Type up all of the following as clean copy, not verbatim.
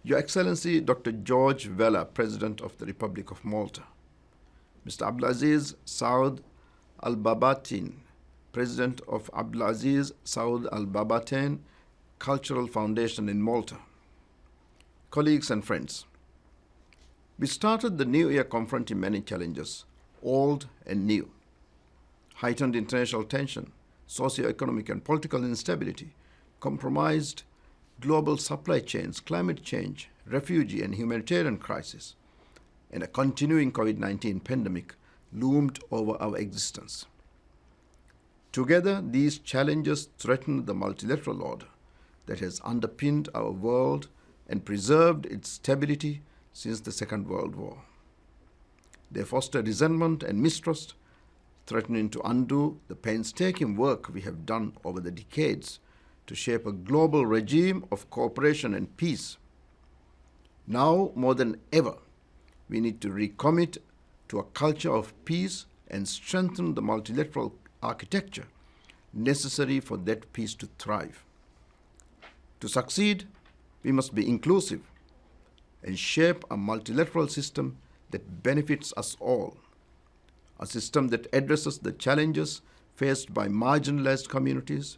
Your Excellency Dr. George Vella, President of the Republic of Malta, Mr. Abdulaziz Saud Al-Babatin, President of Abdulaziz Saud Al-Babatin Cultural Foundation in Malta, colleagues and friends, we started the new year confronting many challenges, old and new. Heightened international tension, socio-economic and political instability, compromised global supply chains, climate change, refugee and humanitarian crisis, and a continuing COVID-19 pandemic loomed over our existence. Together, these challenges threaten the multilateral order that has underpinned our world and preserved its stability since the Second World War. They foster resentment and mistrust, threatening to undo the painstaking work we have done over the decades to shape a global regime of cooperation and peace. Now, more than ever, we need to recommit to a culture of peace and strengthen the multilateral architecture necessary for that peace to thrive. To succeed, we must be inclusive and shape a multilateral system that benefits us all, a system that addresses the challenges faced by marginalized communities,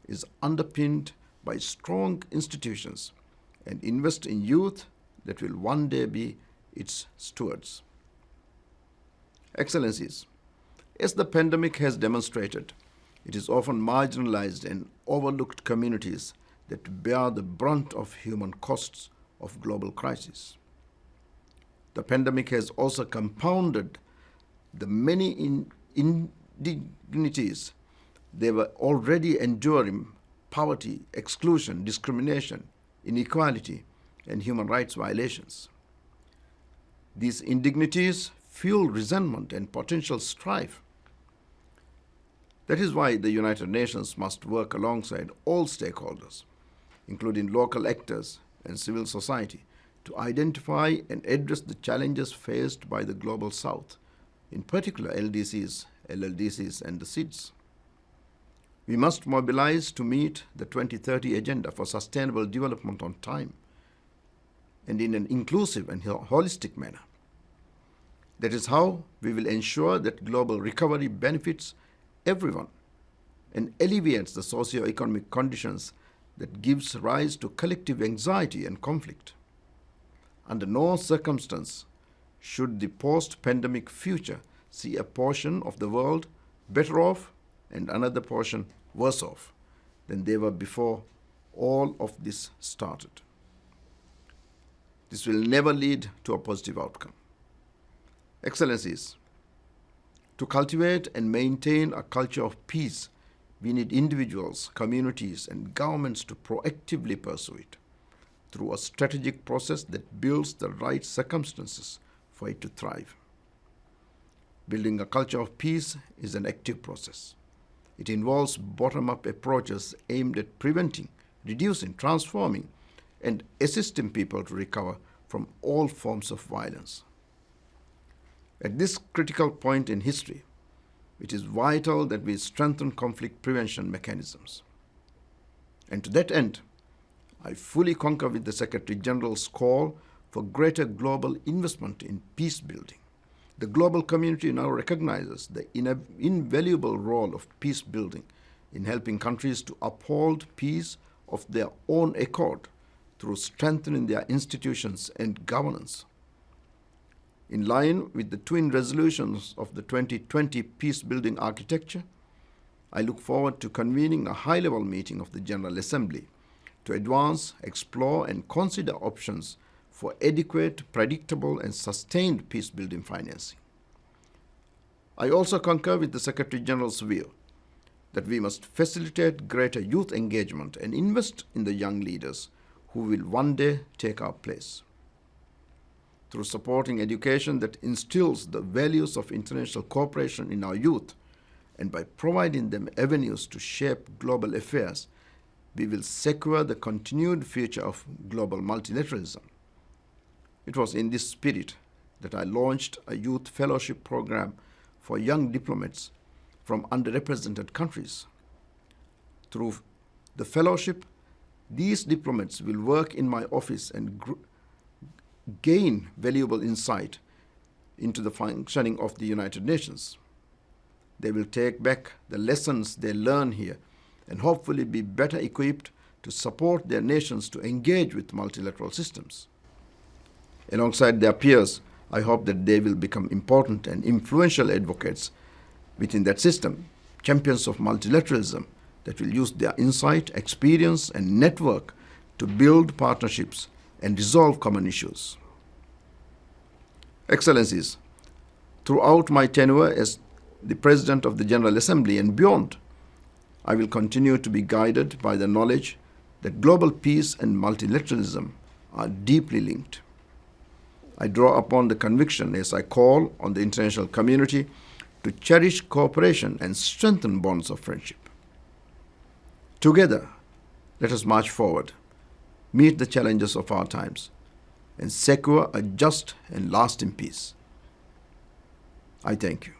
is underpinned by strong institutions, and invest in youth that will one day be its stewards. Excellencies, as the pandemic has demonstrated, it is often marginalized and overlooked communities that bear the brunt of human costs of global crisis. The pandemic has also compounded the many indignities they were already enduring: poverty, exclusion, discrimination, inequality, and human rights violations. These indignities fuel resentment and potential strife. That is why the United Nations must work alongside all stakeholders, including local actors and civil society, to identify and address the challenges faced by the Global South, in particular LDCs, LLDCs, and the SIDS. We must mobilize to meet the 2030 Agenda for Sustainable Development on time and in an inclusive and holistic manner. That is how we will ensure that global recovery benefits everyone and alleviates the socio-economic conditions that gives rise to collective anxiety and conflict. Under no circumstance should the post-pandemic future see a portion of the world better off and another portion worse off than they were before all of this started. This will never lead to a positive outcome. Excellencies, to cultivate and maintain a culture of peace, we need individuals, communities, and governments to proactively pursue it through a strategic process that builds the right circumstances for it to thrive. Building a culture of peace is an active process. It involves bottom-up approaches aimed at preventing, reducing, transforming, and assisting people to recover from all forms of violence. At this critical point in history, it is vital that we strengthen conflict prevention mechanisms. And to that end, I fully concur with the Secretary General's call for greater global investment in peace building. The global community now recognizes the invaluable role of peace building in helping countries to uphold peace of their own accord through strengthening their institutions and governance. In line with the twin resolutions of the 2020 peace-building architecture, I look forward to convening a high-level meeting of the General Assembly to advance, explore, and consider options for adequate, predictable, and sustained peace-building financing. I also concur with the Secretary General's view that we must facilitate greater youth engagement and invest in the young leaders who will one day take our place. Through supporting education that instills the values of international cooperation in our youth, and by providing them avenues to shape global affairs, we will secure the continued future of global multilateralism. It was in this spirit that I launched a youth fellowship program for young diplomats from underrepresented countries. Through the fellowship, these diplomats will work in my office and gain valuable insight into the functioning of the United Nations. They will take back the lessons they learn here and hopefully be better equipped to support their nations to engage with multilateral systems. Alongside their peers, I hope that they will become important and influential advocates within that system, champions of multilateralism that will use their insight, experience, and network to build partnerships and resolve common issues. Excellencies, throughout my tenure as the President of the General Assembly and beyond, I will continue to be guided by the knowledge that global peace and multilateralism are deeply linked. I draw upon the conviction as I call on the international community to cherish cooperation and strengthen bonds of friendship. Together, let us march forward, meet the challenges of our times, and secure a just and lasting peace. I thank you.